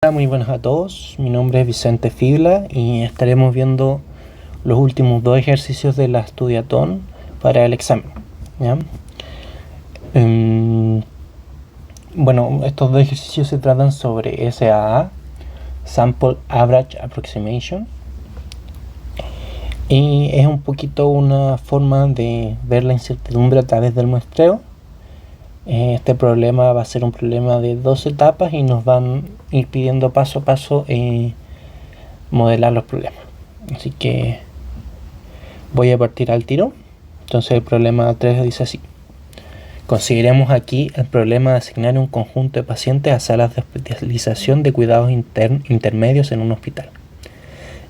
Hola, muy buenas a todos. Mi nombre es Vicente Fibla y estaremos viendo los últimos dos ejercicios de la Estudiatón para el examen, ¿ya? Bueno, estos dos ejercicios se tratan sobre SAA, Sample Average Approximation, y es un poquito una forma de ver la incertidumbre a través del muestreo. Este problema va a ser un problema de 2 etapas y nos van a ir pidiendo paso a paso modelar los problemas. Así que voy a partir al tiro. Entonces el problema 3 dice así: consideremos aquí el problema de asignar un conjunto de pacientes a salas de especialización de cuidados intermedios en un hospital.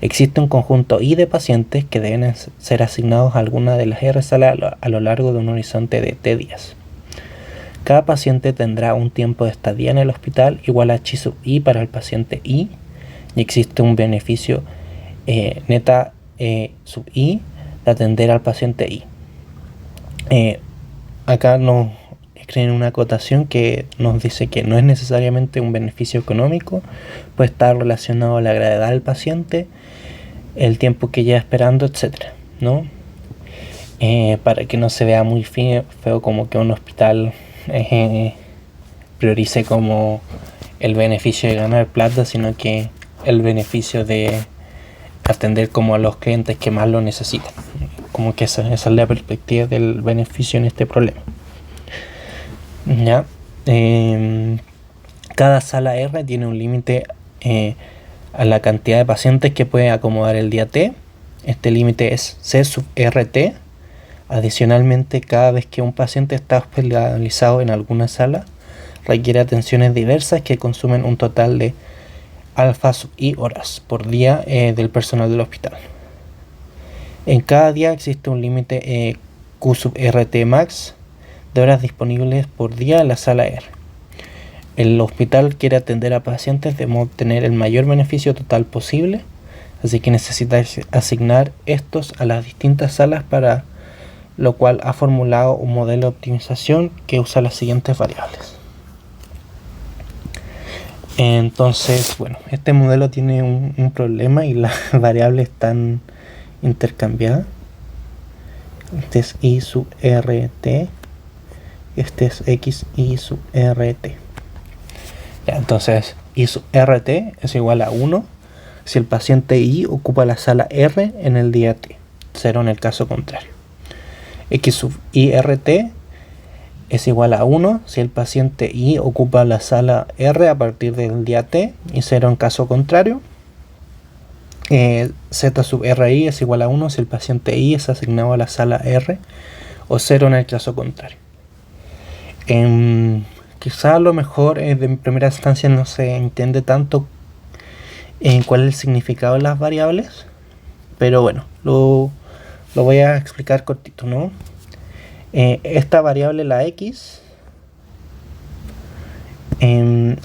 Existe un conjunto I de pacientes que deben ser asignados a alguna de las R salas a lo largo de un horizonte de T días. Cada paciente tendrá un tiempo de estadía en el hospital igual a H sub I para el paciente I, y existe un beneficio neta sub I de atender al paciente I. Acá nos escriben una acotación que nos dice que no es necesariamente un beneficio económico, puede estar relacionado a la gravedad del paciente, el tiempo que lleva esperando, etc., ¿no? Para que no se vea muy feo como que un hospital priorice como el beneficio de ganar plata, sino que el beneficio de atender como a los clientes que más lo necesitan. Como que esa es la perspectiva del beneficio en este problema, ¿ya? Cada sala R tiene un límite a la cantidad de pacientes que puede acomodar el día T. Este límite es C sub RT. Adicionalmente, cada vez que un paciente está hospitalizado en alguna sala, requiere atenciones diversas que consumen un total de alfa sub I horas por día del personal del hospital. En cada día existe un límite Q sub RT max de horas disponibles por día en la sala R. El hospital quiere atender a pacientes de modo obtener el mayor beneficio total posible, así que necesita asignar estos a las distintas salas, para lo cual ha formulado un modelo de optimización que usa las siguientes variables. Entonces, bueno, este modelo tiene un problema y las variables están intercambiadas. Este es I sub RT, este es X I sub RT. Ya, entonces I sub RT es igual a 1 si el paciente I ocupa la sala R en el día T, 0 en el caso contrario. X sub IRT es igual a 1 si el paciente I ocupa la sala R a partir del día T, y 0 en caso contrario. Z sub RI es igual a 1 si el paciente I es asignado a la sala R, o 0 en el caso contrario. Quizá a lo mejor en primera instancia no se entiende tanto cuál es el significado de las variables, pero bueno, lo voy a explicar cortito, ¿no? Esta variable, la X,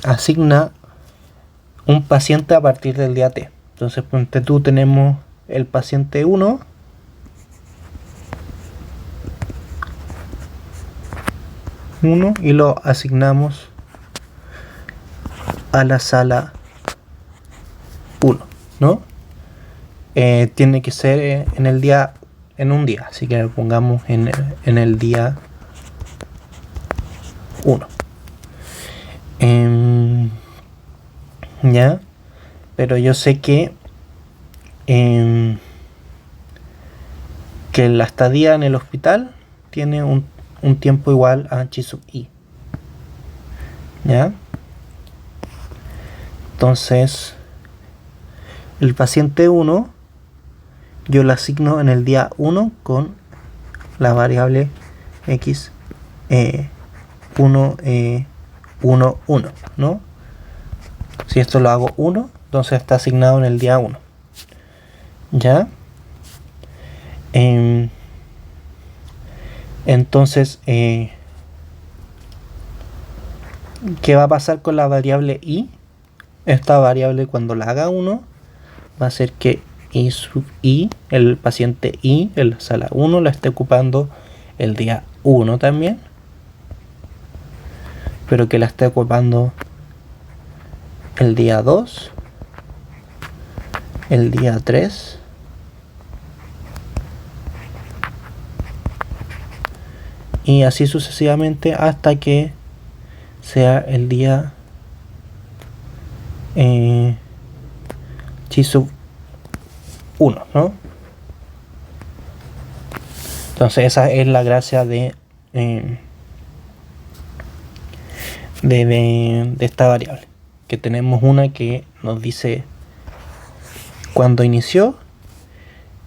asigna un paciente a partir del día T. Entonces, ponte tú, tenemos el paciente 1, y lo asignamos a la sala 1, ¿no? Tiene que ser en un día, así que lo pongamos en el día 1. Ya, pero yo sé que la estadía en el hospital tiene un tiempo igual a H sub I. ¿Ya? Entonces, el paciente 1 yo lo asigno en el día 1 con la variable X 1, 1, 1, ¿no? Si esto lo hago 1, entonces está asignado en el día 1. ¿Ya? Entonces, ¿qué va a pasar con la variable I? Esta variable, cuando la haga 1, va a ser que I sub I, el paciente I en la sala 1, la esté ocupando el día 1 también, pero que la esté ocupando el día 2, el día 3, y así sucesivamente hasta que sea el día chi sub 1, ¿no? Entonces esa es la gracia de esta variable, que tenemos una que nos dice cuándo inició,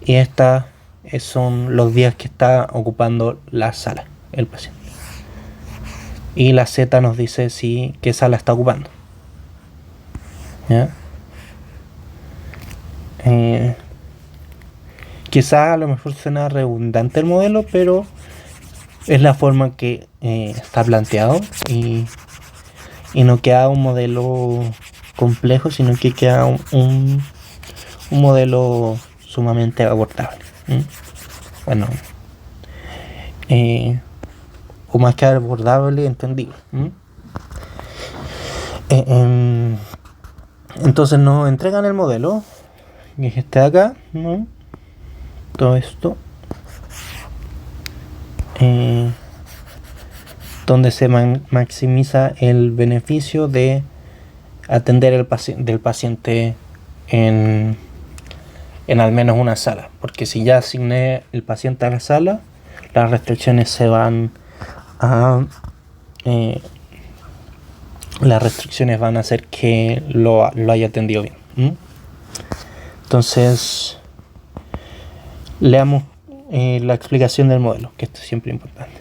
y esta son los días que está ocupando la sala el paciente, y la z nos dice si qué sala está ocupando, ¿ya? Quizás a lo mejor suena redundante el modelo, pero es la forma que está planteado, y no queda un modelo complejo, sino que queda un modelo sumamente abordable. Bueno, o más que abordable, entendible. Entonces nos entregan el modelo, que es este de acá, ¿no? Todo esto, donde se maximiza el beneficio de atender del paciente en al menos una sala, porque si ya asigné el paciente a la sala, las restricciones se van a hacer que lo haya atendido bien. Entonces leamos la explicación del modelo, que esto es siempre importante.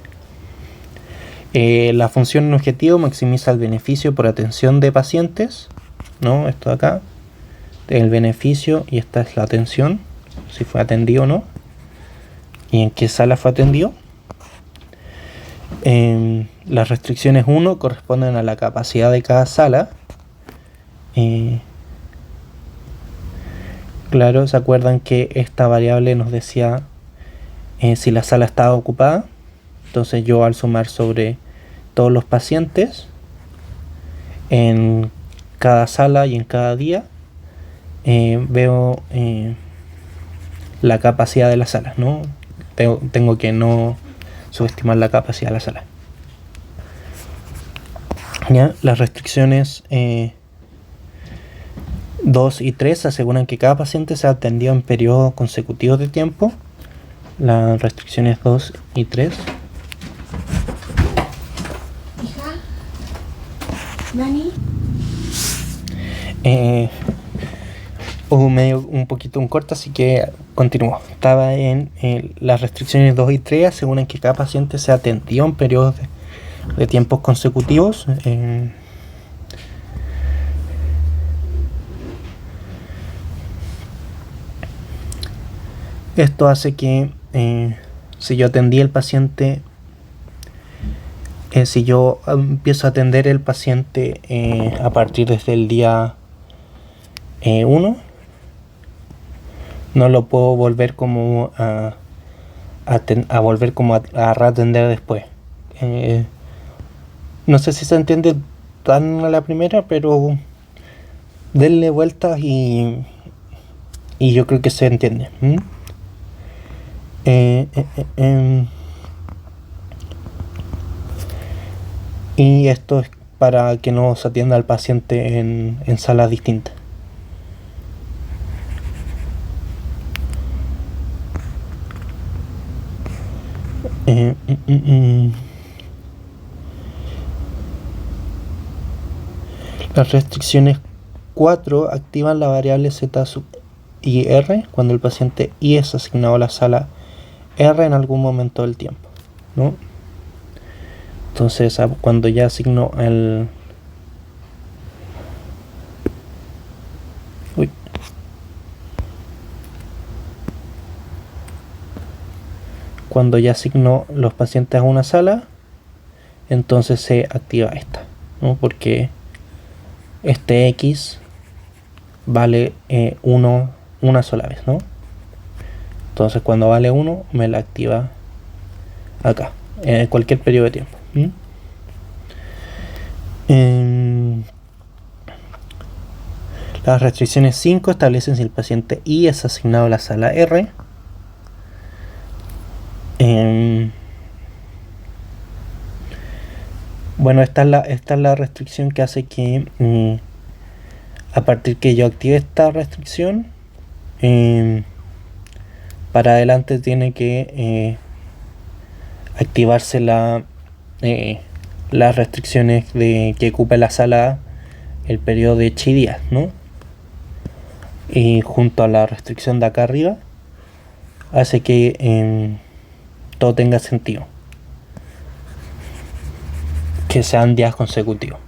La función objetivo maximiza el beneficio por atención de pacientes, ¿no? Esto de acá, el beneficio, y esta es la atención, si fue atendido o no, y en qué sala fue atendido. Las restricciones 1 corresponden a la capacidad de cada sala. Claro, ¿se acuerdan que esta variable nos decía si la sala estaba ocupada? Entonces yo, al sumar sobre todos los pacientes en cada sala y en cada día, veo la capacidad de la sala, ¿no? Tengo que no subestimar la capacidad de la sala. ¿Ya? Las restricciones 2 y 3 aseguran que cada paciente sea atendido en periodos consecutivos de tiempo. Las restricciones 2 y 3. Hija, Dani. Medio un poquito un corto, así que continúo. Estaba en las restricciones 2 y 3 aseguran que cada paciente sea atendido en periodos de tiempos consecutivos. Esto hace que si yo atendí el paciente, si yo empiezo a atender el paciente a partir desde el día 1, no lo puedo volver como a reatender después. No sé si se entiende tan a la primera, pero denle vueltas y yo creo que se entiende. Y esto es para que no se atienda al paciente en salas distintas. Las restricciones 4 activan la variable z sub i r cuando el paciente i es asignado a la sala r en algún momento del tiempo, ¿no? Entonces, cuando ya asigno cuando ya asigno los pacientes a una sala, entonces se activa esta, ¿no? Porque este x vale 1 una sola vez, ¿no? Entonces cuando vale 1 me la activa acá, en cualquier periodo de tiempo. Las restricciones 5 establecen si el paciente I es asignado a la sala R. Bueno, esta es la restricción que hace que a partir que yo active esta restricción, para adelante tiene que activarse las restricciones que ocupa la sala el periodo de Chi días, ¿no? Y junto a la restricción de acá arriba hace que todo tenga sentido, que sean días consecutivos.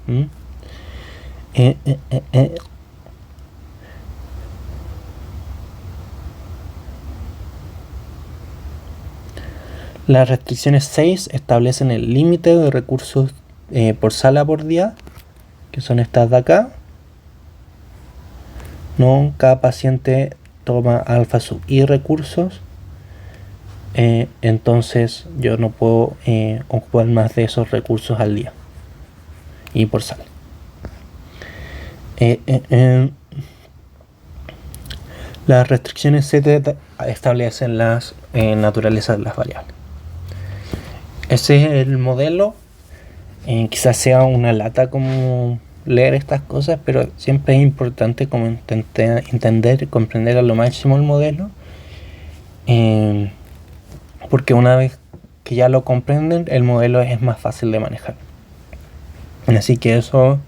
Las restricciones 6 establecen el límite de recursos por sala por día, que son estas de acá. No, cada paciente toma alfa sub i recursos, entonces yo no puedo ocupar más de esos recursos al día y por sala. Las restricciones 7 establecen las naturalezas de las variables. Ese es el modelo. Quizás sea una lata como leer estas cosas, pero siempre es importante como entender y comprender a lo máximo el modelo, porque una vez que ya lo comprenden, el modelo es más fácil de manejar. Así que eso,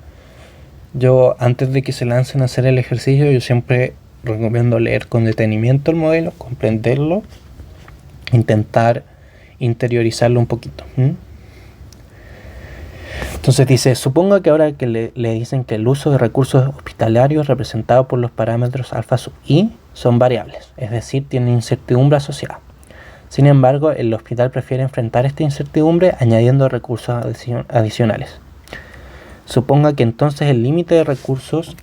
yo antes de que se lancen a hacer el ejercicio, yo siempre recomiendo leer con detenimiento el modelo, comprenderlo, intentar interiorizarlo un poquito. Entonces dice, suponga que ahora que le dicen que el uso de recursos hospitalarios representados por los parámetros alfa sub i son variables, es decir, tienen incertidumbre asociada. Sin embargo, el hospital prefiere enfrentar esta incertidumbre añadiendo recursos adicionales. Suponga que entonces el límite de recursos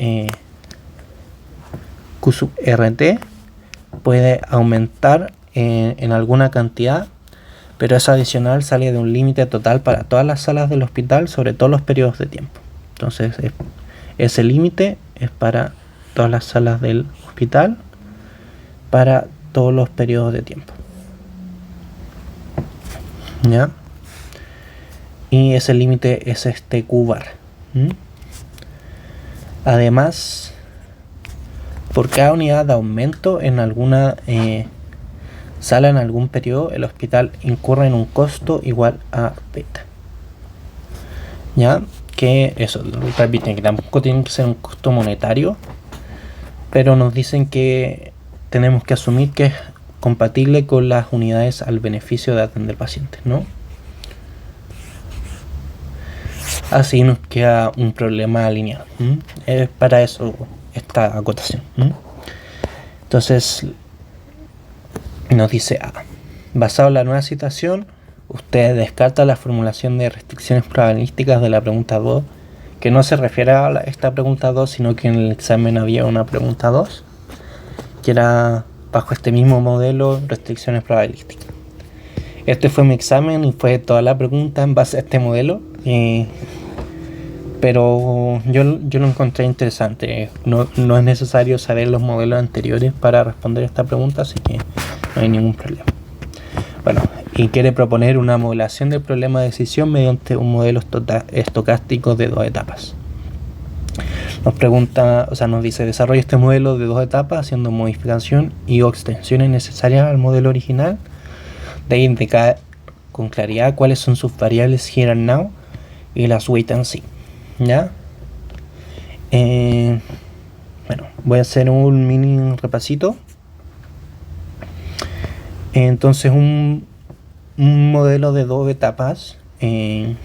Q sub RT puede aumentar en alguna cantidad, pero eso adicional sale de un límite total para todas las salas del hospital sobre todos los periodos de tiempo. Entonces ese límite es para todas las salas del hospital para todos los periodos de tiempo, ¿ya? Y ese límite es este Q bar. Además, por cada unidad de aumento en alguna sala en algún periodo, el hospital incurre en un costo igual a beta. ¿Ya? Que eso, repiten, que tampoco tiene que ser un costo monetario, pero nos dicen que tenemos que asumir que es compatible con las unidades al beneficio de atender pacientes, ¿no? Así nos queda un problema alineado. Es para eso esta acotación. Entonces nos dice basado en la nueva citación, usted descarta la formulación de restricciones probabilísticas de la pregunta 2, que no se refiere a esta pregunta 2, sino que en el examen había una pregunta 2, que era bajo este mismo modelo, restricciones probabilísticas. Este fue mi examen y fue toda la pregunta en base a este modelo, pero yo lo encontré interesante. No es necesario saber los modelos anteriores para responder esta pregunta, así que no hay ningún problema. Bueno, y quiere proponer una modelación del problema de decisión mediante un modelo estocástico de 2 etapas. Nos pregunta, nos dice, desarrolla este modelo de 2 etapas haciendo modificación y o extensiones necesarias al modelo original, de indicar con claridad cuáles son sus variables here and now y las wait and see. ¿Ya? Bueno, voy a hacer un mini repasito. Entonces un modelo de 2 etapas es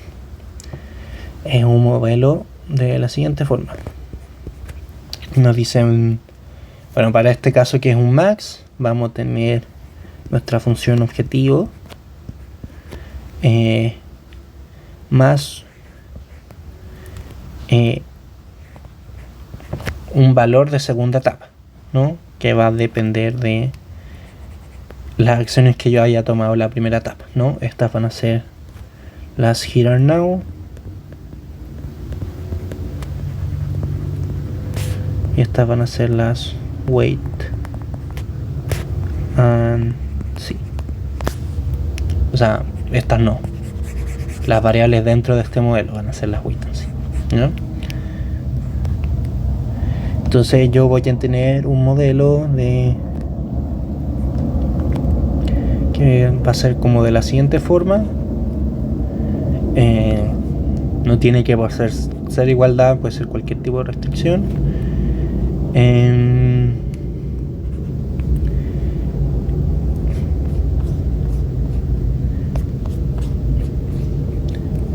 un modelo de la siguiente forma. Nos dicen, bueno, para este caso que es un max, vamos a tener nuestra función objetivo más un valor de segunda etapa, ¿no? Que va a depender de las acciones que yo haya tomado en la primera etapa, ¿no? Estas van a ser las here and now, y estas van a ser las weight and see. O sea, estas no, las variables dentro de este modelo van a ser las weight and see, ¿no? Entonces yo voy a tener un modelo que va a ser como de la siguiente forma. No tiene que ser igualdad, puede ser cualquier tipo de restricción.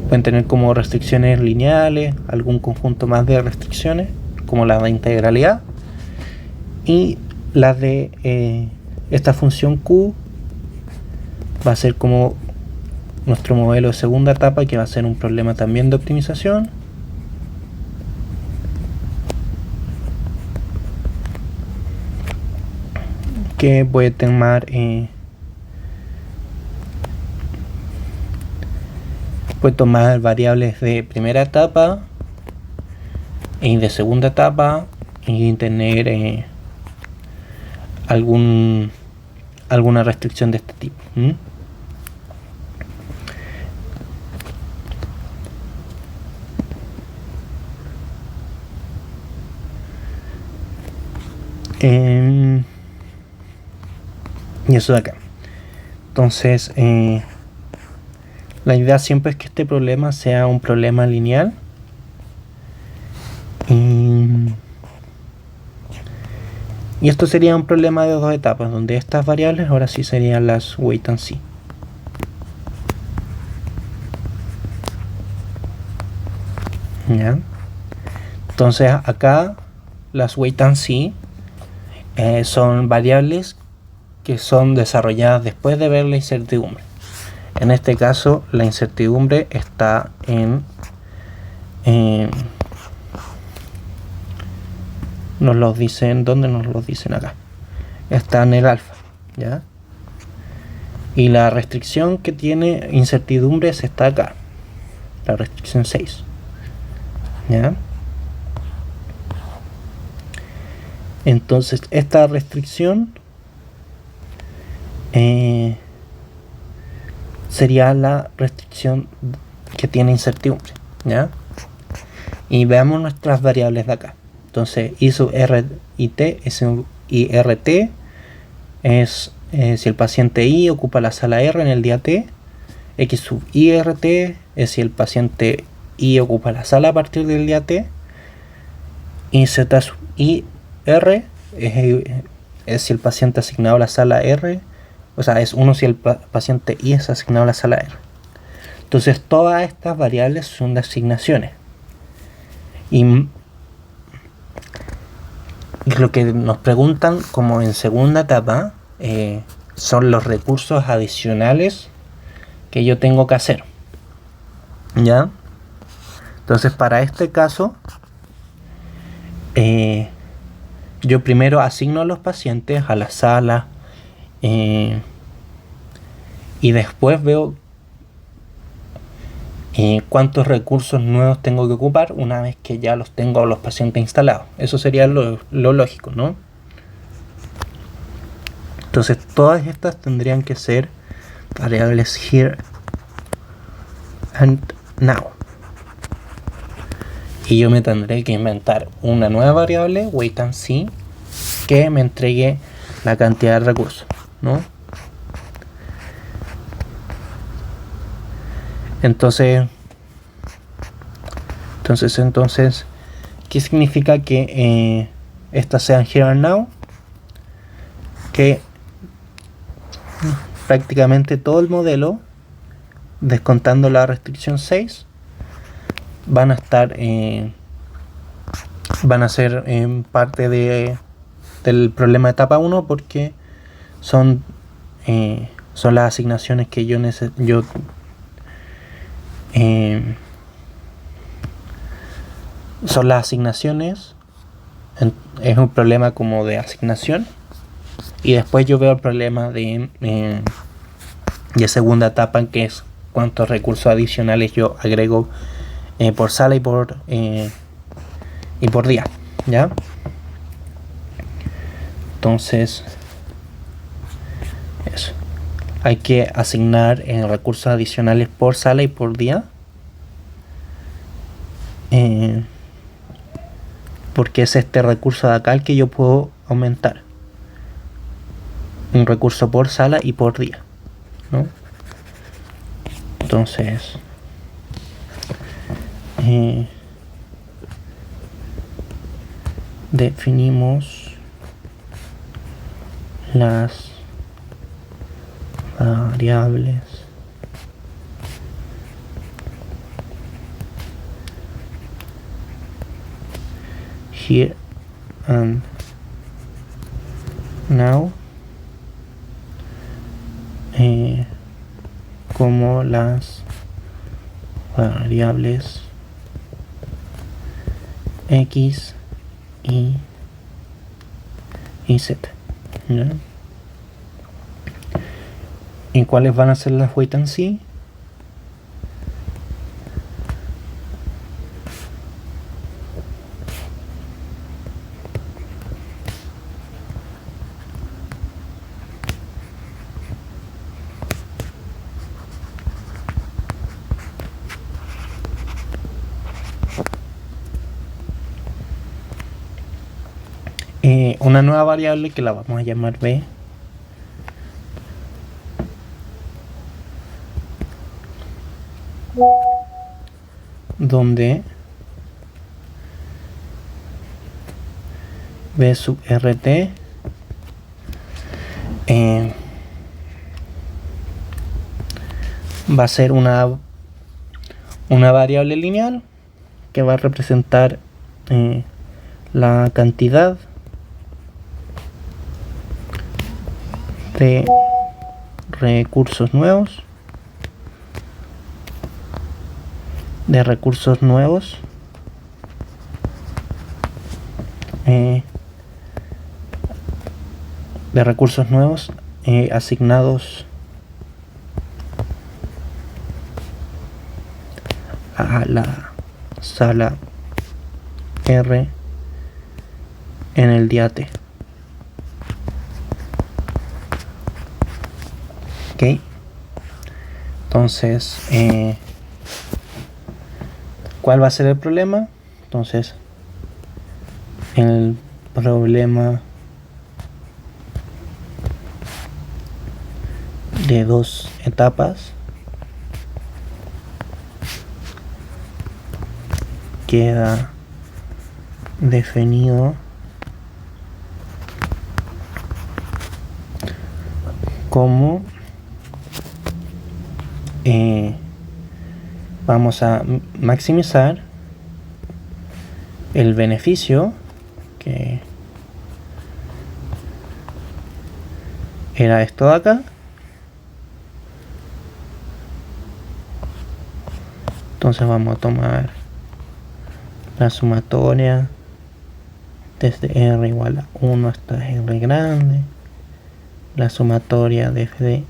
Pueden tener como restricciones lineales, algún conjunto más de restricciones, como la de integralidad, y las de esta función Q va a ser como nuestro modelo de segunda etapa, que va a ser un problema también de optimización. Que puede tomar variables de primera etapa y de segunda etapa y tener alguna restricción de este tipo. Y eso de acá. Entonces la idea siempre es que este problema sea un problema lineal, y esto sería un problema de dos etapas, donde estas variables ahora sí serían las weight and see. ¿Ya? Entonces acá las weight and see son variables que son desarrolladas después de ver la incertidumbre. En este caso la incertidumbre está nos los dicen, ¿dónde nos los dicen? Acá está en el alfa, ¿ya? Y la restricción que tiene incertidumbres está acá, la restricción 6, ¿ya? Entonces esta restricción sería la restricción que tiene incertidumbre, ¿ya? Y veamos nuestras variables de acá. Entonces I sub R y T es y RT es si el paciente I ocupa la sala R en el día T. X sub IRT es si el paciente I ocupa la sala a partir del día T. Y Z sub IR es si el paciente asignado a la sala R, o sea, es 1 si el paciente I es asignado a la sala R. Entonces todas estas variables son de asignaciones. Y lo que nos preguntan como en segunda etapa son los recursos adicionales que yo tengo que hacer, ¿ya? Entonces para este caso yo primero asigno a los pacientes a la sala y después veo cuántos recursos nuevos tengo que ocupar una vez que ya los tengo a los pacientes instalados. Eso sería lo lógico, ¿no? Entonces todas estas tendrían que ser variables here and now. Y yo me tendré que inventar una nueva variable, wait and see, que me entregue la cantidad de recursos, ¿no? Entonces, ¿qué significa que estas sean here and now? Que prácticamente todo el modelo, descontando la restricción 6, van a ser parte del problema de etapa 1, porque son las asignaciones que son las asignaciones. Es un problema como de asignación, y después yo veo el problema de segunda etapa, que es cuántos recursos adicionales yo agrego por sala y por día, ¿ya? Entonces, eso. Hay que asignar recursos adicionales por sala y por día. Porque es este recurso de acá el que yo puedo aumentar. Un recurso por sala y por día, ¿no? Entonces, definimos las variables here and now como las variables x y z, ¿no? ¿Y cuáles van a ser las wait and see? Una nueva variable que la vamos a llamar b, donde b sub rt va a ser una variable lineal que va a representar la cantidad de recursos nuevos asignados a la sala R en el día T. Ok, entonces ¿cuál va a ser el problema? Entonces el problema de 2 etapas queda definido como vamos a maximizar el beneficio, que era esto de acá. Entonces vamos a tomar la sumatoria desde r igual a 1 hasta r grande, la sumatoria desde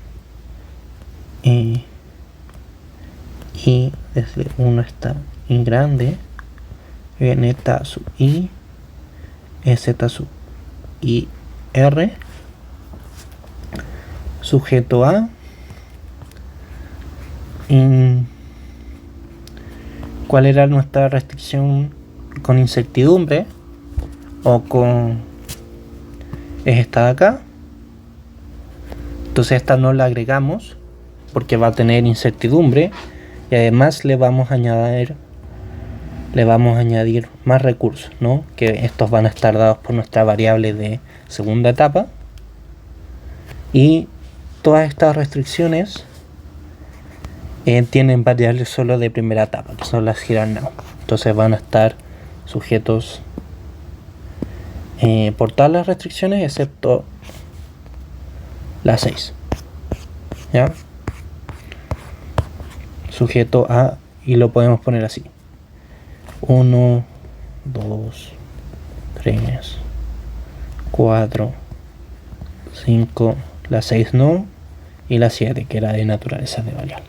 y desde 1 hasta i grande, neta sub i, z sub i r, sujeto a ¿cuál era nuestra restricción con incertidumbre? O con es esta de acá. Entonces esta no la agregamos porque va a tener incertidumbre, y además le vamos a añadir más recursos, ¿no? Que estos van a estar dados por nuestra variable de segunda etapa, y todas estas restricciones tienen variables solo de primera etapa, que son las here and now. Entonces van a estar sujetos por todas las restricciones excepto la 6, ¿ya? Sujeto a, y lo podemos poner así: 1, 2, 3, 4, 5, la 6 no, y la 7 que era de naturaleza de variable,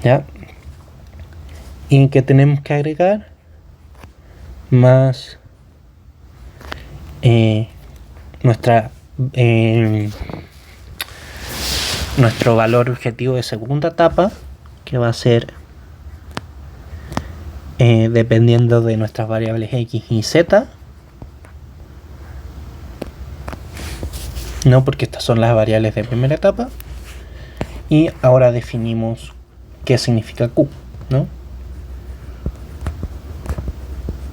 ¿ya? Y que tenemos que agregar más nuestro valor objetivo de segunda etapa, que va a ser dependiendo de nuestras variables x y z, no, porque estas son las variables de primera etapa. Y ahora definimos qué significa q, ¿no?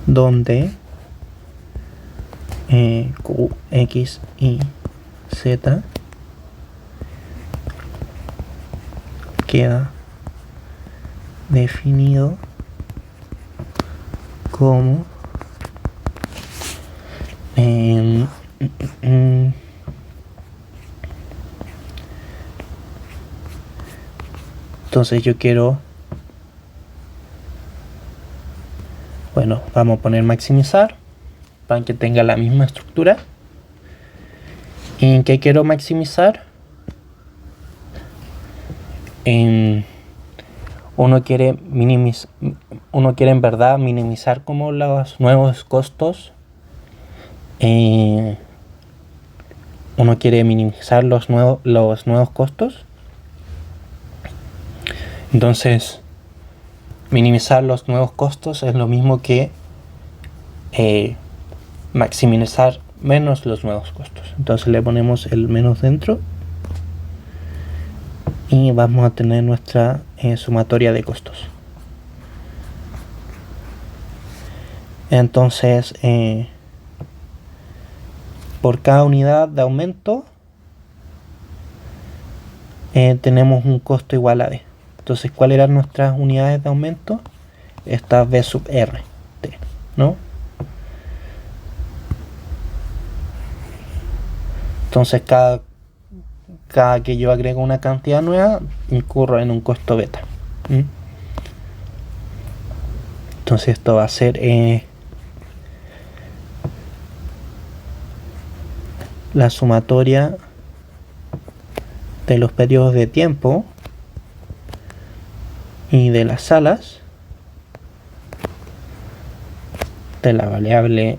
Donde q, x y z queda definido como entonces yo quiero, bueno, vamos a poner maximizar para que tenga la misma estructura. ¿Y qué quiero maximizar? Uno quiere en verdad minimizar como los nuevos costos. Uno quiere minimizar los nuevos costos. Entonces, minimizar los nuevos costos es lo mismo que maximizar menos los nuevos costos. Entonces le ponemos el menos dentro y vamos a tener nuestra sumatoria de costos. Entonces, por cada unidad de aumento tenemos un costo igual a D. Entonces, ¿cuáles eran nuestras unidades de aumento? Esta V sub R, T, ¿no? Entonces, cada que yo agrego una cantidad nueva, incurro en un costo beta. Entonces, esto va a ser la sumatoria de los periodos de tiempo y de las salas de la variable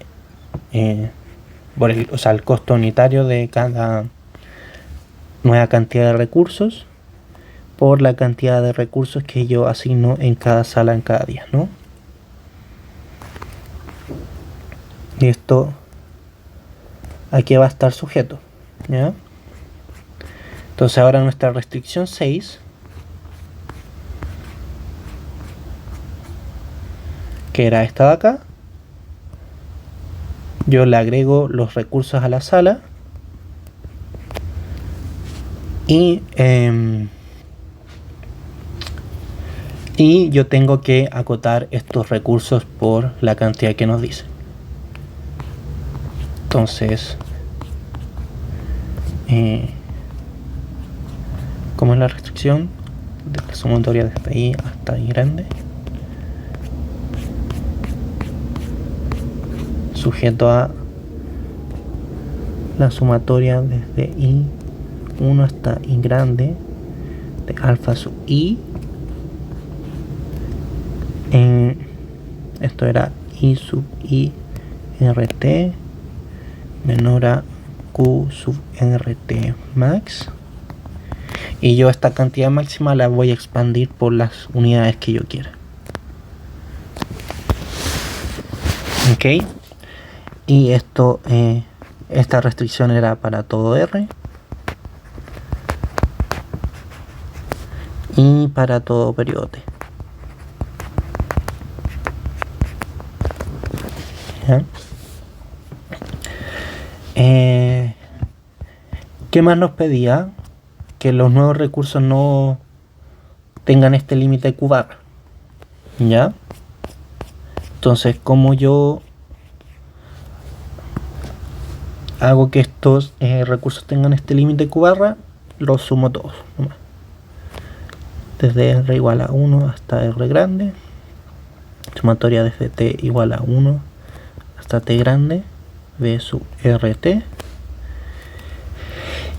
el costo unitario de cada nueva cantidad de recursos por la cantidad de recursos que yo asigno en cada sala en cada día, ¿no? Y esto aquí va a estar sujeto, ¿ya? Entonces ahora nuestra restricción 6, que era esta de acá, yo le agrego los recursos a la sala y yo tengo que acotar estos recursos por la cantidad que nos dice. Entonces, ¿cómo es la restricción? De la sumatoria desde I hasta I grande, sujeto a la sumatoria desde I1 hasta I grande de alfa sub I. Esto era I sub I RT menor a Q sub RT max. Y yo esta cantidad máxima la voy a expandir por las unidades que yo quiera. Ok. Y esto, esta restricción era para todo R y para todo periodo T. ¿Ya? ¿Qué más nos pedía? Que los nuevos recursos no tengan este límite Q barra. ¿Ya? Entonces, como yo hago que estos recursos tengan este límite Q barra, los sumo todos nomás. Desde R igual a 1 hasta R grande, sumatoria desde T igual a 1 hasta T grande, V sub RT,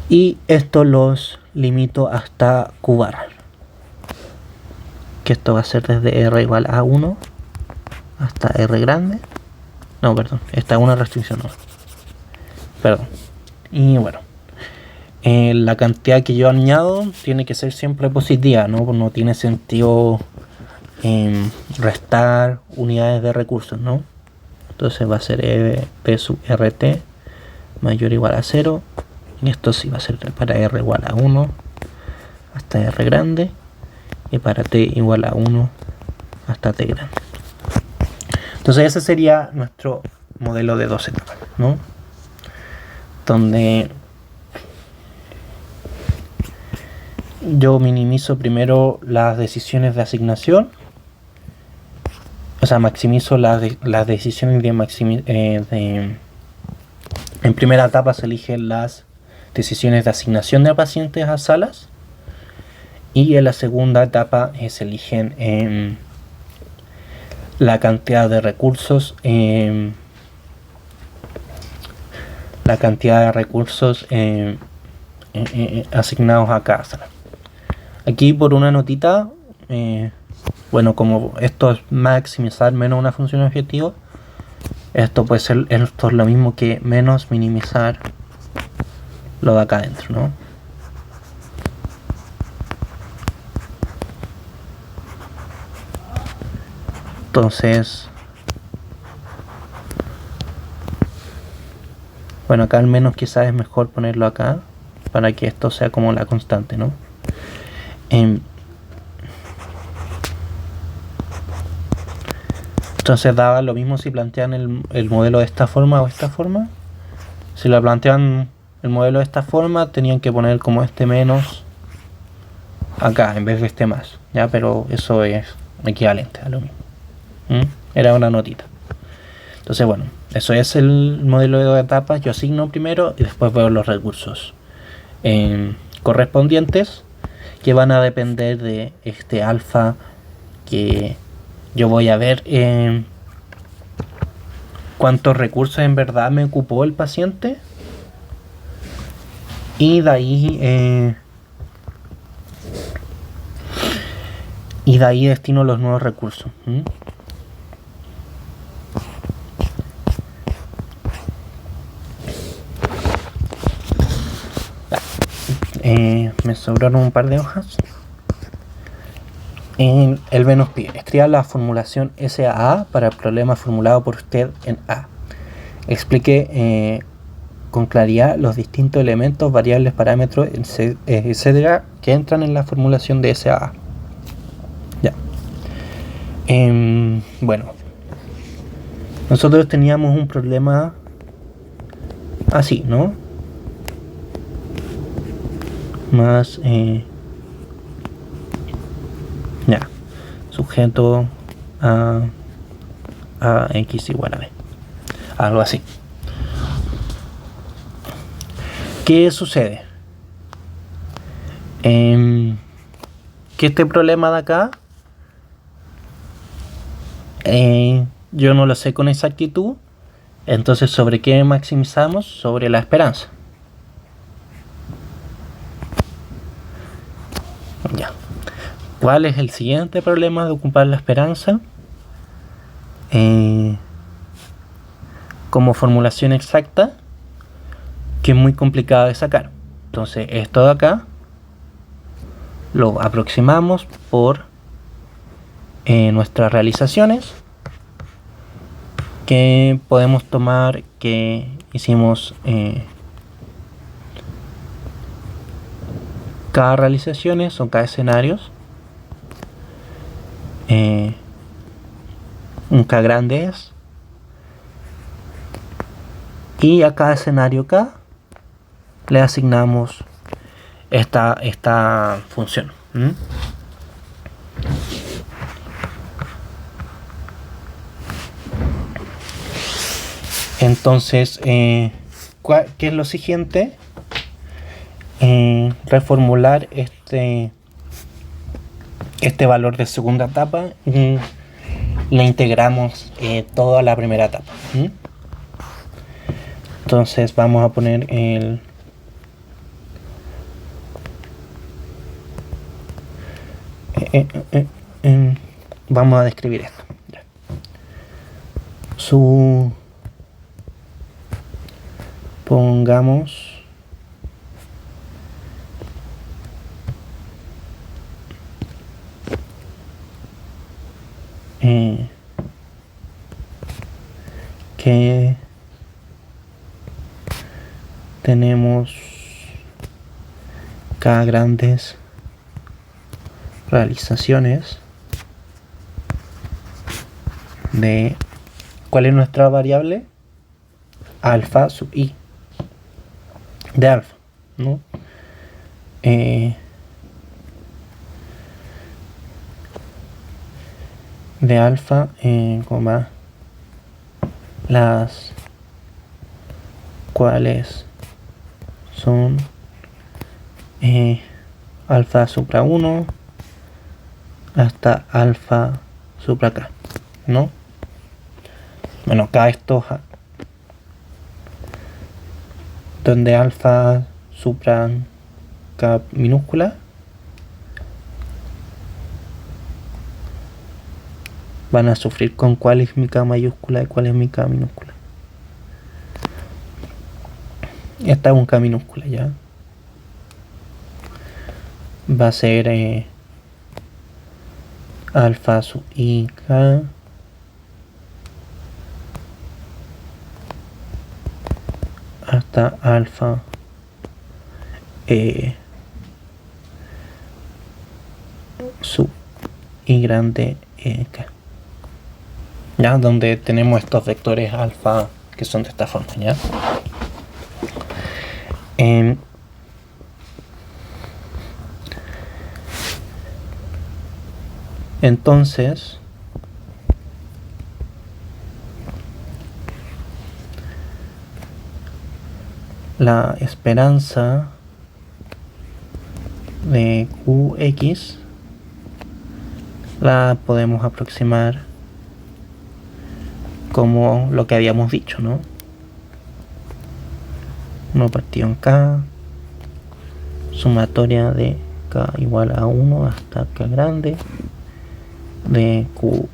y esto los limito hasta Q barra, que esto va a ser desde R igual a 1 hasta R grande. No, perdón, esta es una restricción, no. Perdón, Y bueno, la cantidad que yo añado tiene que ser siempre positiva, ¿no? No tiene sentido restar unidades de recursos, ¿no? Entonces va a ser P sub RT mayor o igual a 0. Y esto sí va a ser para R igual a 1 hasta R grande. Y para T igual a 1 hasta T grande. Entonces ese sería nuestro modelo de 2 etapas, ¿no? Donde yo minimizo primero las decisiones de asignación. O sea, maximizo las decisiones de en primera etapa se eligen las decisiones de asignación de pacientes a salas. Y en la segunda etapa se eligen la cantidad de recursos. Asignados a cada sala. Aquí por una notita, bueno, como esto es maximizar menos una función objetivo, esto es lo mismo que menos minimizar lo de acá adentro, ¿no? Entonces, bueno, acá al menos quizás es mejor ponerlo acá para que esto sea como la constante, ¿no? Entonces daba lo mismo si plantean el modelo de esta forma o esta forma. Si lo plantean el modelo de esta forma, tenían que poner como este menos acá en vez de este más, ¿ya? Pero eso es equivalente a lo mismo. Era una notita. Entonces, bueno, eso es el modelo de 2 etapas. Yo asigno primero y después veo los recursos correspondientes, que van a depender de este alfa que yo voy a ver cuántos recursos en verdad me ocupó el paciente, y de ahí destino los nuevos recursos. Me sobraron un par de hojas. El B nos pide: escriba la formulación SAA para el problema formulado por usted en A. Explique con claridad los distintos elementos, variables, parámetros, etcétera, que entran en la formulación de SAA. Ya. Bueno, nosotros teníamos un problema así, ¿no? Más ya, sujeto a X igual a B, algo así. ¿Qué sucede? Que este problema de acá yo no lo sé con exactitud. Entonces, ¿sobre qué maximizamos? Sobre la esperanza. Ya. ¿Cuál es el siguiente problema de ocupar la esperanza? Como formulación exacta, que es muy complicado de sacar. Entonces, esto de acá lo aproximamos por nuestras realizaciones, que podemos tomar que hicimos cada realización son cada escenarios. Un K grande es, y a cada escenario K le asignamos esta función. Entonces, ¿qué es lo siguiente? Reformular este valor de segunda etapa y le integramos todo a la primera etapa. Entonces vamos a poner vamos a describir esto. Pongamos tenemos K grandes realizaciones de ¿cuál es nuestra variable? Alfa sub i de alfa, ¿no? De alfa, coma, las cuales son alfa supra 1 hasta alfa supra k, ¿no? Bueno, acá esto donde alfa supra k minúscula van a sufrir con cuál es mi k mayúscula y cuál es mi k minúscula. Esta es un k minúscula, ya. Va a ser alfa sub i k hasta alfa sub i grande k, ya, donde tenemos estos vectores alfa que son de esta forma, ya. Entonces la esperanza de Qx la podemos aproximar como lo que habíamos dicho, ¿no? 1 partido en k, sumatoria de k igual a 1 hasta k grande de q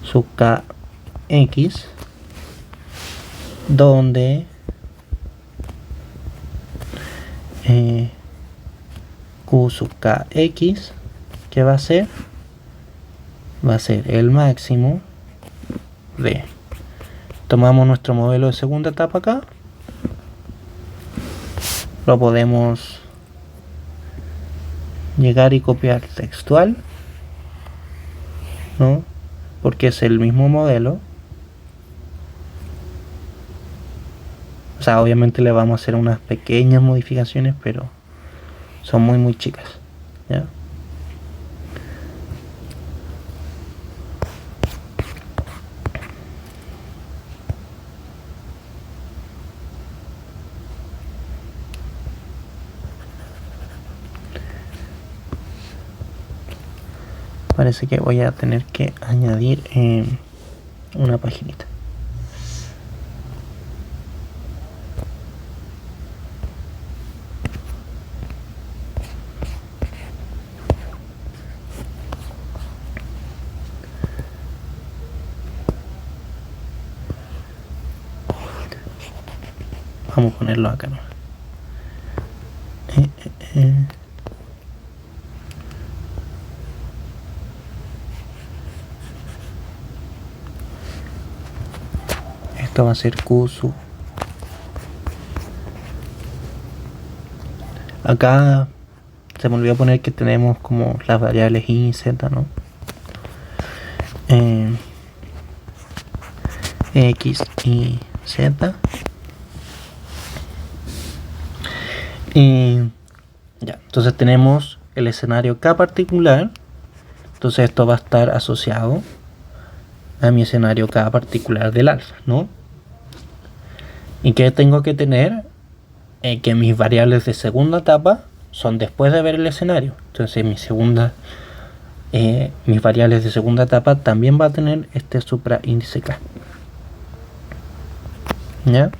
sub k x, donde q sub k x, ¿qué va a ser? Va a ser el máximo de, tomamos nuestro modelo de segunda etapa acá, lo podemos llegar y copiar textual, ¿no? Porque es el mismo modelo. O sea, obviamente le vamos a hacer unas pequeñas modificaciones, pero son muy chicas, ¿ya? Parece que voy a tener que añadir una paginita. Vamos a ponerlo acá, ¿no? Esto va a ser Q sub. Acá se me olvidó poner que tenemos como las variables y z, ¿no? X y z. Y ya, entonces tenemos el escenario K particular. Entonces esto va a estar asociado a mi escenario K particular del alfa, ¿no? ¿Y qué tengo que tener? Que mis variables de segunda etapa son después de ver el escenario. Entonces mis variables de segunda etapa también va a tener este supraíndice K, ¿ya?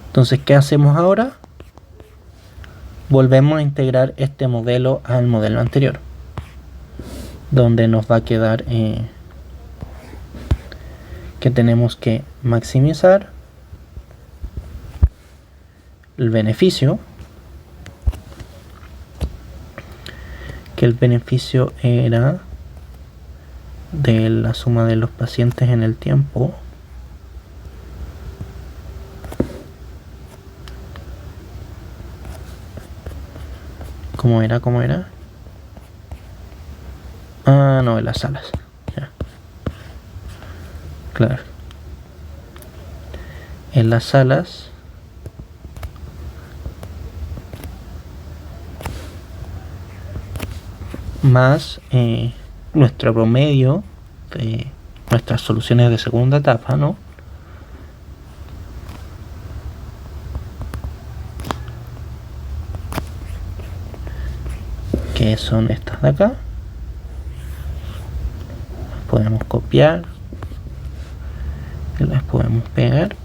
Entonces, ¿qué hacemos ahora? Volvemos a integrar este modelo al modelo anterior, donde nos va a quedar que tenemos que maximizar el beneficio el beneficio era de la suma de los pacientes en el tiempo ¿Cómo era? Ah, no, en las salas. Ya. Claro. En las salas más nuestro promedio de nuestras soluciones de segunda etapa, ¿no? Que son estas de acá. Las podemos copiar y las podemos pegar.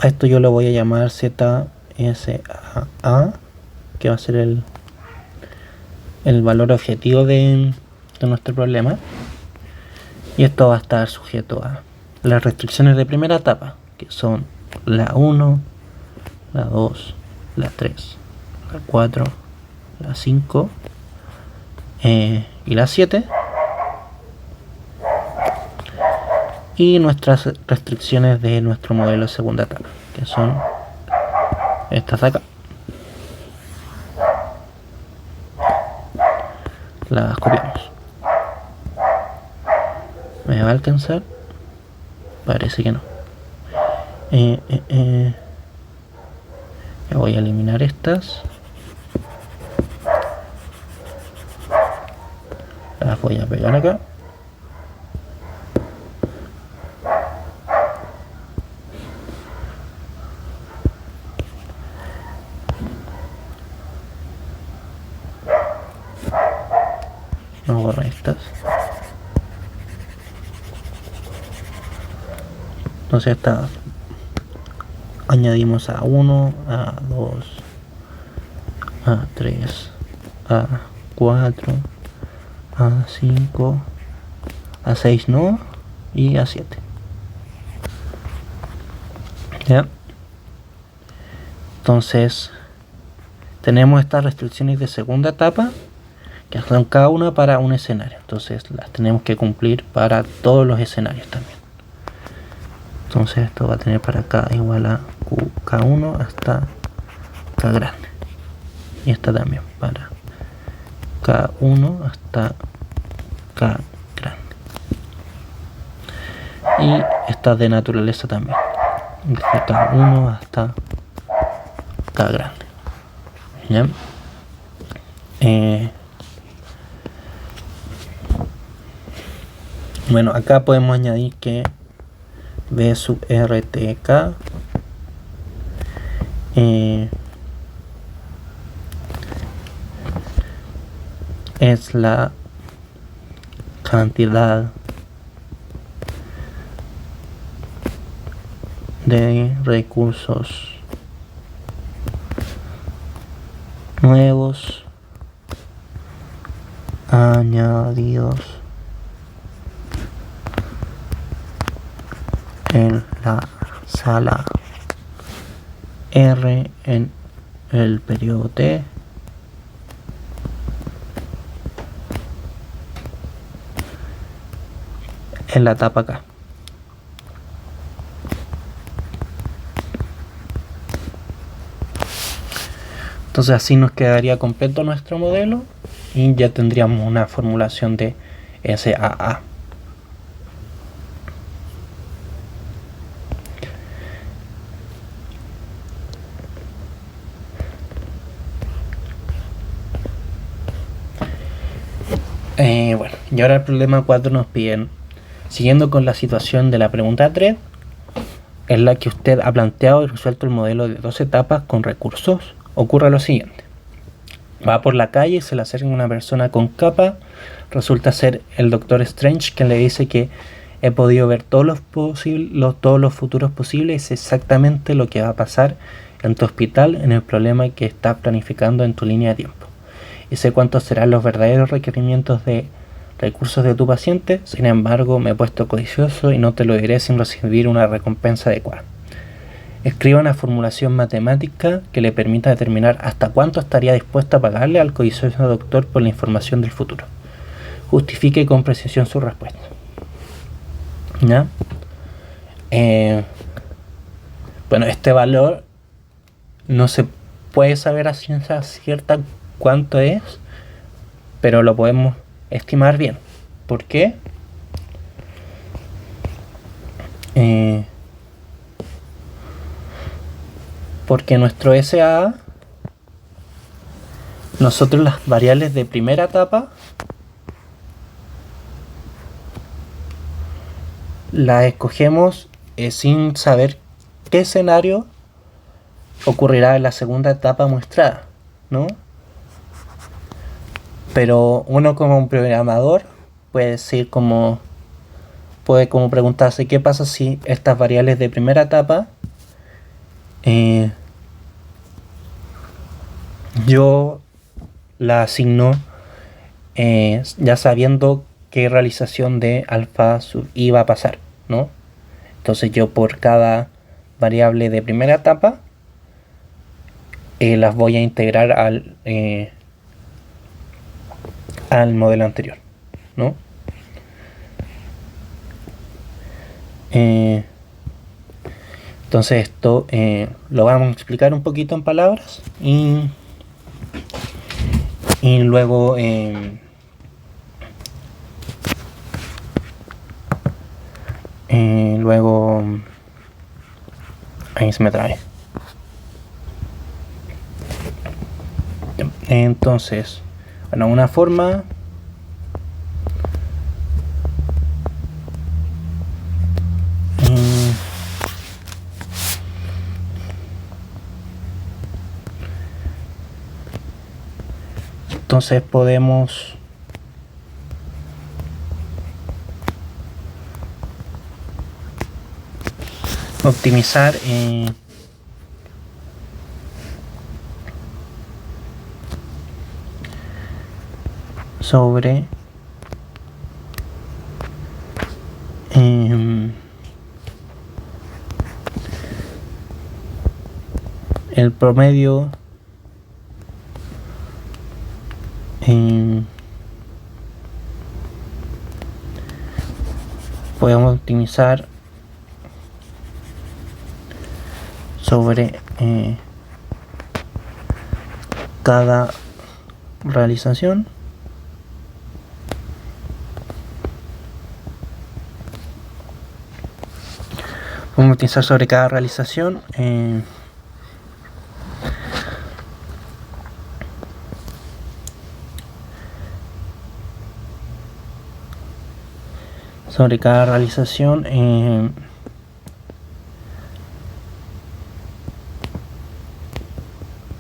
A esto yo lo voy a llamar ZSAA, que va a ser el valor objetivo de nuestro problema. Y esto va a estar sujeto a las restricciones de primera etapa, que son la 1, la 2, la 3, la 4, la 5 y la 7. Y nuestras restricciones de nuestro modelo de segunda etapa, que son estas de acá. Las copiamos. ¿Me va a alcanzar? Parece que no. Voy a eliminar estas. Las voy a pegar acá. No borro estas. Entonces esta añadimos a 1, a 2, a 3, a 4, a 5, a 6 no, y a 7. ¿Ya? Entonces tenemos estas restricciones de segunda etapa que son cada una para un escenario. Entonces las tenemos que cumplir para todos los escenarios también. Entonces esto va a tener para K igual a K1 hasta K grande. Y esta también para K1 hasta K grande. Y esta de naturaleza también. Desde K1 hasta K grande. ¿Ya? Bueno, acá podemos añadir que B sub RTK es la cantidad de recursos nuevos añadidos en la sala R en el periodo T en la etapa K. Entonces así nos quedaría completo nuestro modelo y ya tendríamos una formulación de SAA. Bueno, y ahora el problema 4 nos piden, siguiendo con la situación de la pregunta 3, en la que usted ha planteado y resuelto el modelo de 2 etapas con recursos, ocurre lo siguiente. Va por la calle y se le acerca una persona con capa, resulta ser el Doctor Strange, que le dice que he podido ver todos los futuros posibles, es exactamente lo que va a pasar en tu hospital en el problema que estás planificando en tu línea de tiempo. Y sé cuántos serán los verdaderos requerimientos de recursos de tu paciente, sin embargo me he puesto codicioso y no te lo diré sin recibir una recompensa adecuada. Escriba una formulación matemática que le permita determinar hasta cuánto estaría dispuesto a pagarle al codicioso doctor por la información del futuro. Justifique con precisión su respuesta. ¿Ya? Bueno, este valor no se puede saber a ciencia cierta cuánto es, pero lo podemos estimar bien. ¿Por qué? Porque nuestro SAA, nosotros las variables de primera etapa las escogemos sin saber qué escenario ocurrirá en la segunda etapa muestrada, ¿no? Pero uno como un programador puede decir puede preguntarse qué pasa si estas variables de primera etapa yo la asigno ya sabiendo qué realización de alfa sub i va a pasar, ¿no? Entonces yo por cada variable de primera etapa las voy a integrar al modelo anterior, ¿no? Entonces esto lo vamos a explicar un poquito en palabras y luego ahí se me trae. Entonces, bueno, una forma entonces podemos optimizar sobre el promedio podemos optimizar sobre cada realización podemos optimizar sobre cada realización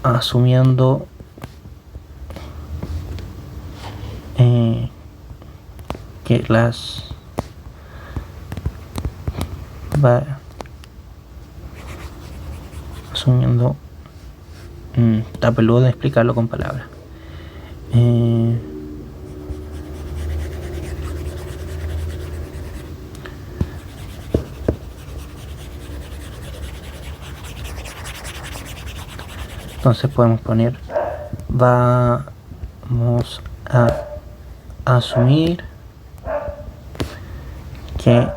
asumiendo que las asumiendo está peludo de explicarlo con palabras. Entonces podemos poner vamos a asumir que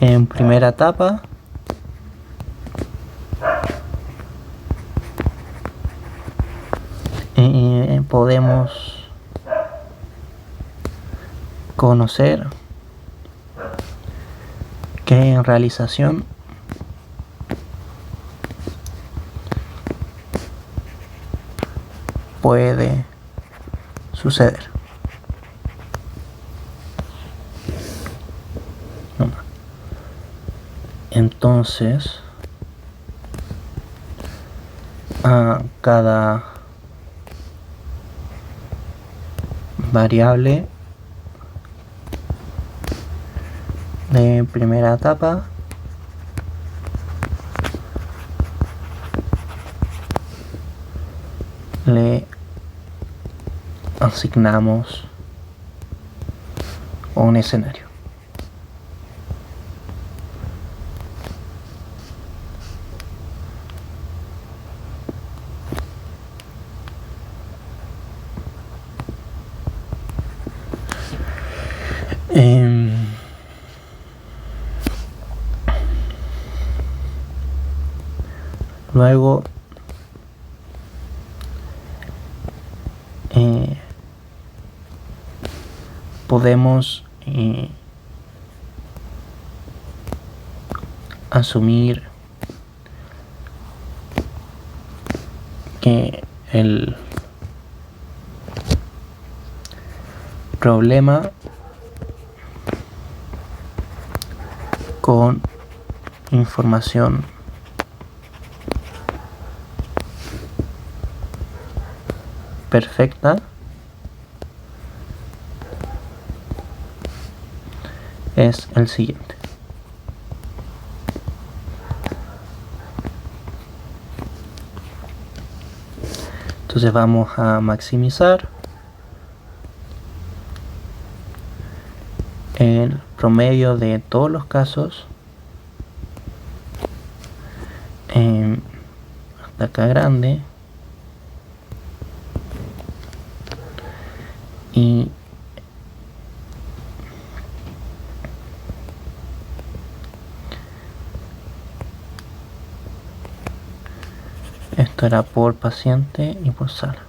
en primera etapa podemos conocer que en realización puede suceder. Entonces, a cada variable de primera etapa le asignamos un escenario. Luego podemos asumir que el problema con información perfecta es el siguiente. Entonces vamos a maximizar el promedio de todos los casos hasta acá grande, y esto era por paciente y por sala.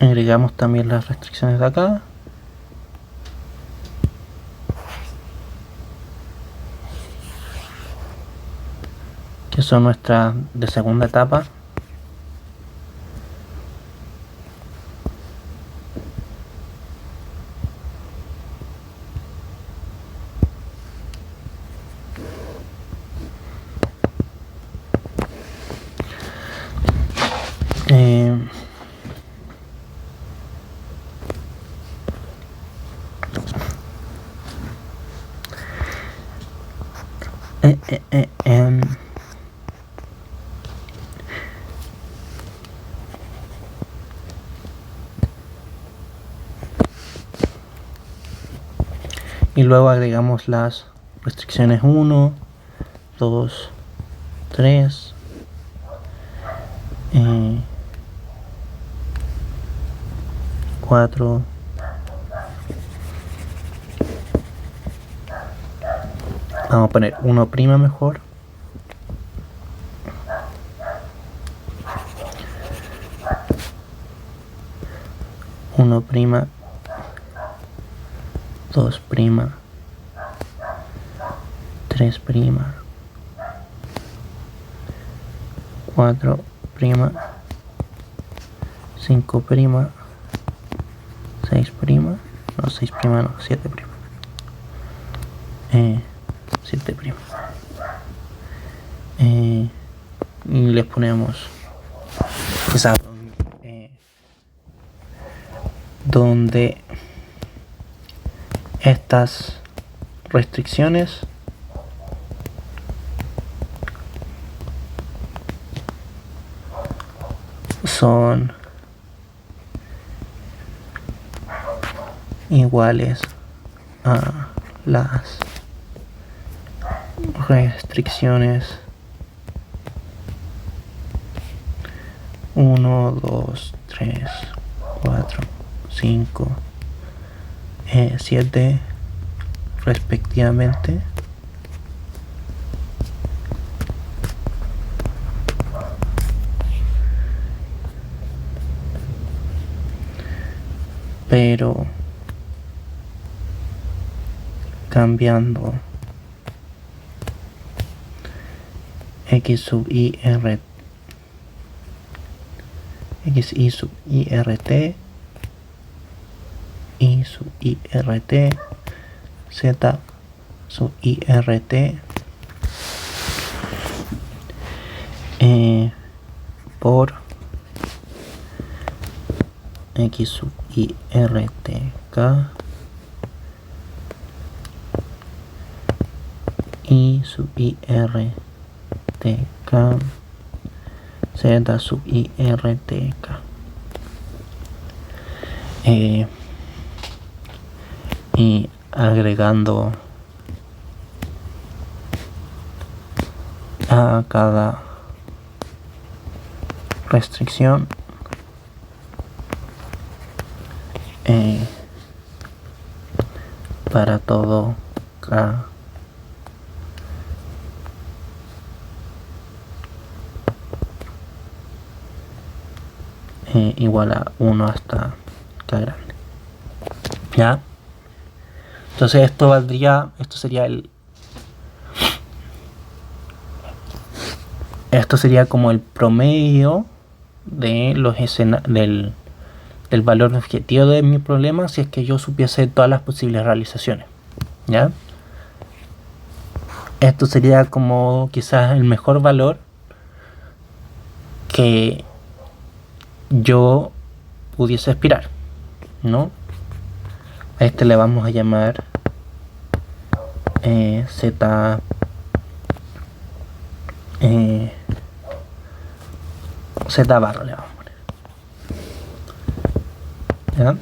Agregamos también las restricciones de acá. Que son nuestras de segunda etapa. Y luego agregamos las restricciones 1, 2, 3, 4, vamos a poner 1' mejor, 1', 2', 3', 4', 5', 6', no, 6' no, 7', 7'. Y les ponemos esa donde estas restricciones son iguales a las restricciones 1, 2, 3, 4, 5, 7 respectivamente. Pero cambiando x sub i r x i sub i r t i sub i r t z sub i r t por x sub i r t k i sub i r t k z sub i r t k. Y agregando a cada restricción para todo k igual a 1 hasta k grande. ¿Ya? Entonces esto sería como el promedio de los del valor objetivo de mi problema si es que yo supiese todas las posibles realizaciones. ¿Ya? Esto sería como quizás el mejor valor que yo pudiese aspirar, ¿no? A este le vamos a llamar z z barra le vamos a poner. ¿Ya?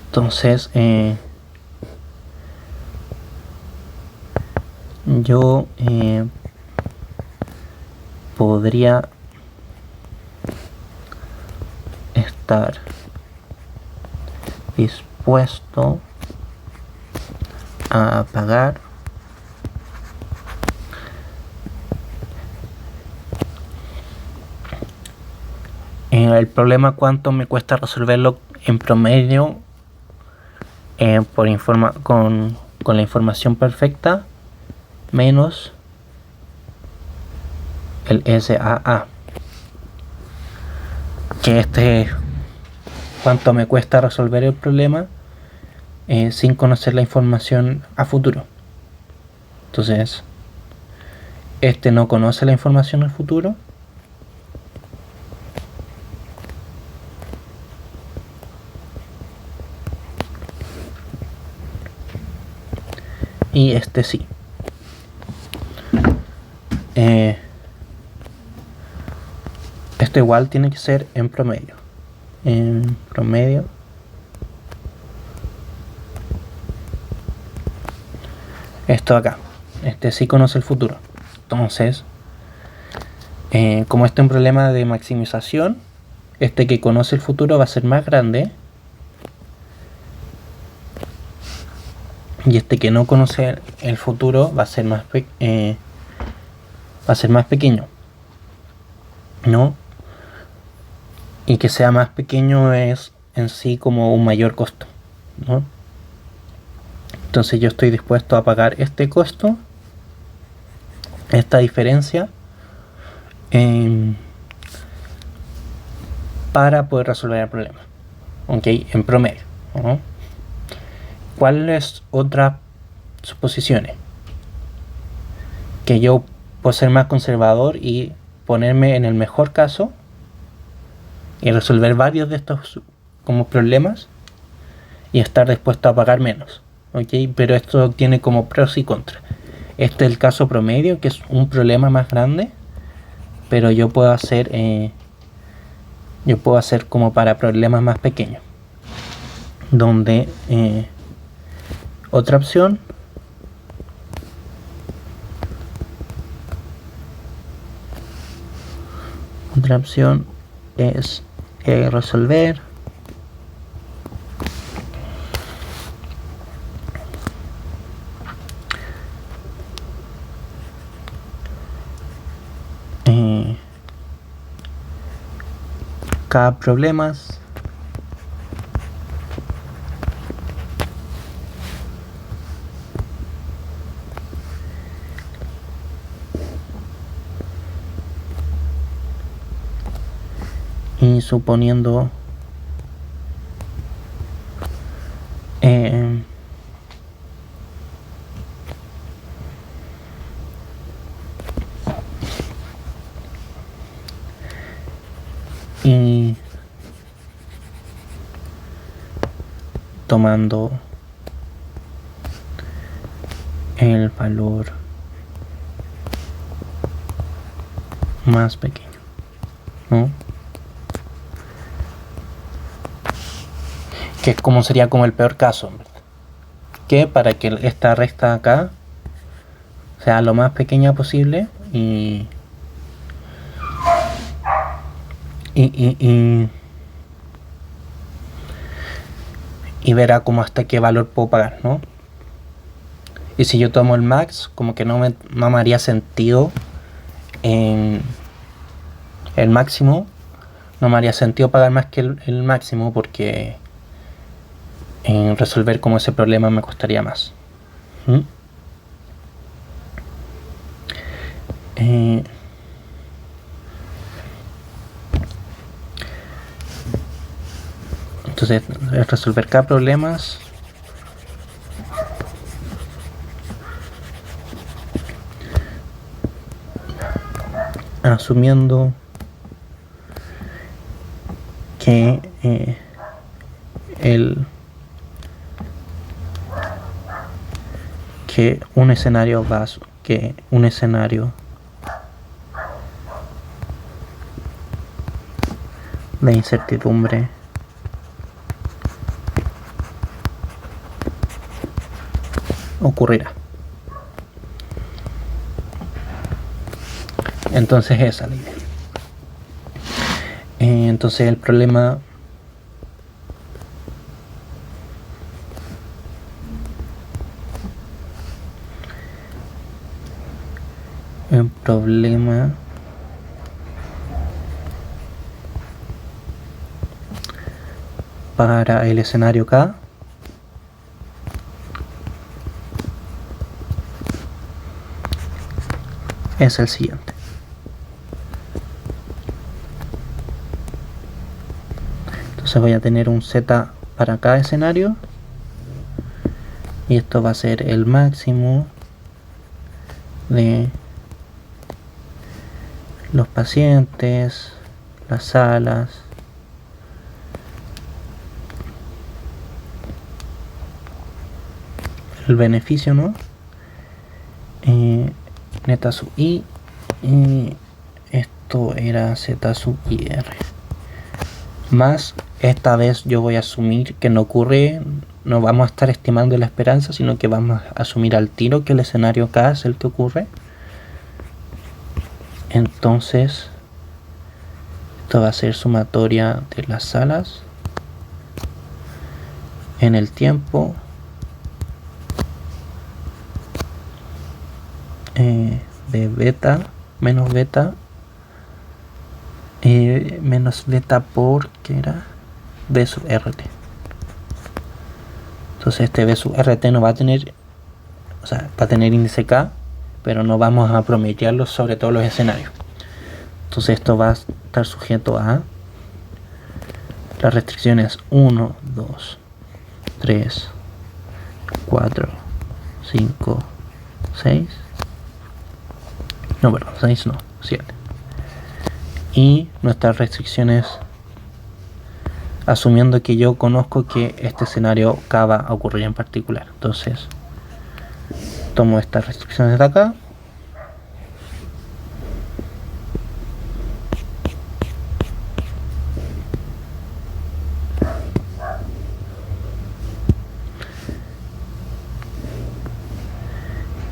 Entonces yo podría estar dispuesto a pagar el problema cuánto me cuesta resolverlo en promedio con la información perfecta menos el SAA, que este es cuánto me cuesta resolver el problema sin conocer la información a futuro. Entonces este no conoce la información al futuro y este sí. Esto igual tiene que ser en promedio. En promedio esto acá, este sí conoce el futuro. Entonces como este es un problema de maximización, este que conoce el futuro va a ser más grande y este que no conoce el futuro va a ser más pequeño, ¿no? Y que sea más pequeño es en sí como un mayor costo, ¿no? Entonces yo estoy dispuesto a pagar este costo, esta diferencia, para poder resolver el problema, ¿ok? En promedio, ¿no? ¿Cuáles otras suposiciones? Que yo puedo ser más conservador y ponerme en el mejor caso y resolver varios de estos como problemas y estar dispuesto a pagar menos, ¿ok? Pero esto tiene como pros y contras. Este es el caso promedio, que es un problema más grande, pero yo puedo hacer como para problemas más pequeños, donde otra opción es resolver cada problemas y suponiendo tomando el valor más pequeño, ¿no? Que es como sería como el peor caso, ¿verdad? Que para que esta recta acá sea lo más pequeña posible y verá como hasta qué valor puedo pagar, ¿no? Y si yo tomo el max, como que no me haría sentido en el máximo, no me haría sentido pagar más que el máximo, porque en resolver como ese problema me costaría más. Entonces, resolver cada problema asumiendo que un escenario de incertidumbre ocurrirá. Entonces esa es la idea. Entonces el problema para el escenario K es el siguiente. Entonces voy a tener un Z para cada escenario y esto va a ser el máximo de los pacientes, las salas, el beneficio, ¿no? Neta sub i, y esto era z sub ir, más esta vez yo voy a asumir que no ocurre, no vamos a estar estimando la esperanza, sino que vamos a asumir al tiro que el escenario K es el que ocurre. Entonces esto va a ser sumatoria de las salas en el tiempo de beta menos beta por, ¿qué era? B sub RT. Entonces este B sub RT no va a tener, o sea, va a tener índice K, pero no vamos a promediarlo sobre todos los escenarios. Entonces esto va a estar sujeto a las restricciones 1, 2, 3, 4, 5, 6. No, perdón, 6 no, 7. Y nuestras restricciones, asumiendo que yo conozco que este escenario K va a ocurrir en particular. Entonces tomo estas restricciones de acá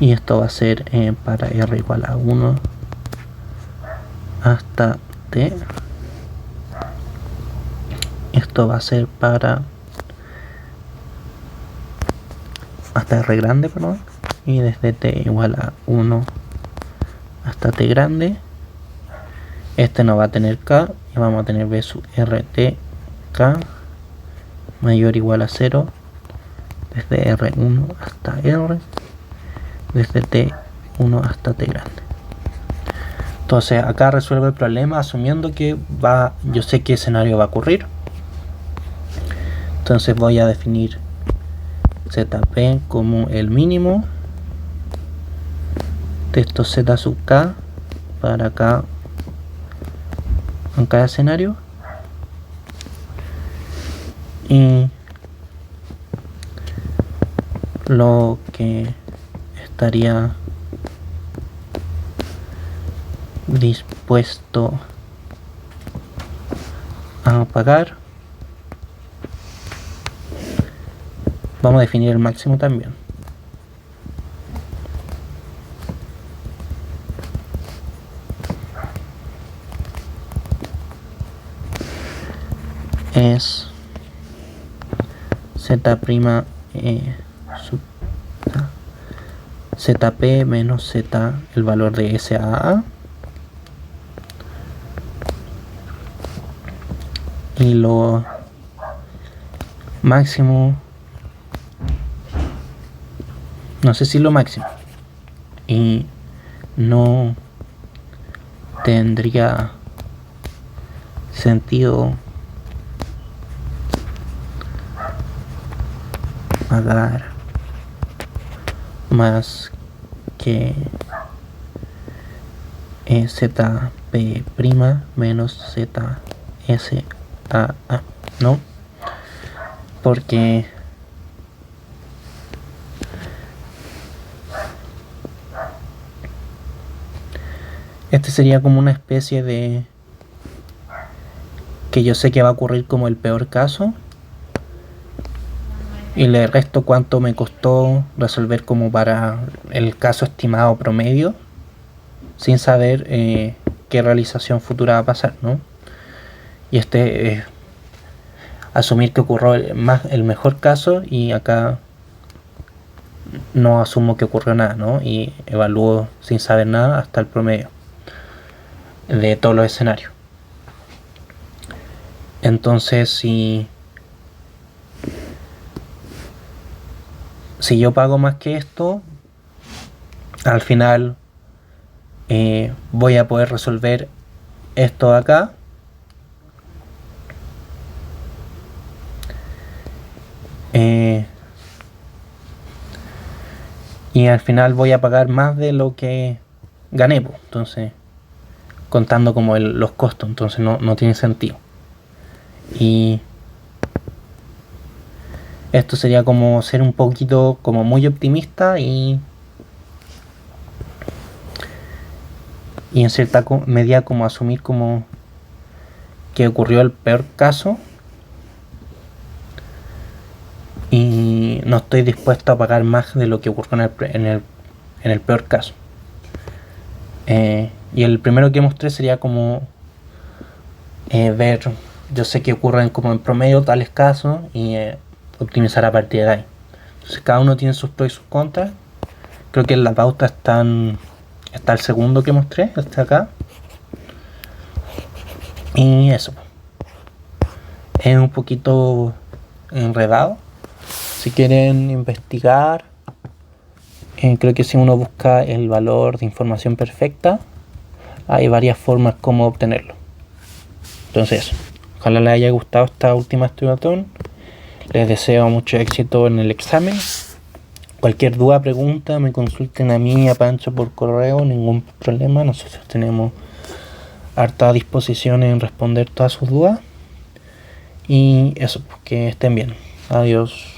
y esto va a ser para R igual a 1 hasta T. Esto va a ser para hasta R grande, perdón, y desde T igual a 1 hasta T grande. Este no va a tener K y vamos a tener B sub RT K mayor o igual a 0 desde R1 hasta R, desde T1 hasta T grande. Entonces acá resuelvo el problema asumiendo que yo sé qué escenario va a ocurrir. Entonces voy a definir ZP como el mínimo de estos Z sub K para acá en cada escenario, y lo que estaría dispuesto a pagar. Vamos a definir el máximo también. Es Z' sub ZP menos Z, el valor de SAA, y lo máximo, no sé si lo máximo, y no tendría sentido pagar más que ZP' menos ZSAA, ¿no? Porque este sería como una especie de que yo sé que va a ocurrir como el peor caso, y le resto cuánto me costó resolver como para el caso estimado promedio, sin saber qué realización futura va a pasar, ¿no? Y asumir que ocurrió el mejor caso, y acá no asumo que ocurrió nada, ¿no? Y evalúo sin saber nada hasta el promedio de todos los escenarios. Entonces, si yo pago más que esto, al final voy a poder resolver esto de acá, y al final voy a pagar más de lo que gané, pues. Entonces, contando como los costos, entonces no tiene sentido. Y esto sería como ser un poquito como muy optimista y en cierta medida como asumir como que ocurrió el peor caso, y no estoy dispuesto a pagar más de lo que ocurrió en el peor caso. Y el primero que mostré sería como ver, yo sé que ocurren como en promedio tales casos, y optimizar a partir de ahí. Entonces cada uno tiene sus pros y sus contras. Creo que en la pauta está el segundo que mostré, este acá. Y eso es un poquito enredado. Si quieren investigar, creo que si uno busca el valor de información perfecta, hay varias formas como obtenerlo. Entonces, ojalá les haya gustado esta última estudiatón. Les deseo mucho éxito en el examen. Cualquier duda, pregunta, me consulten a mí y a Pancho por correo, ningún problema. Nosotros tenemos harta disposición en responder todas sus dudas. Y eso, que estén bien. Adiós.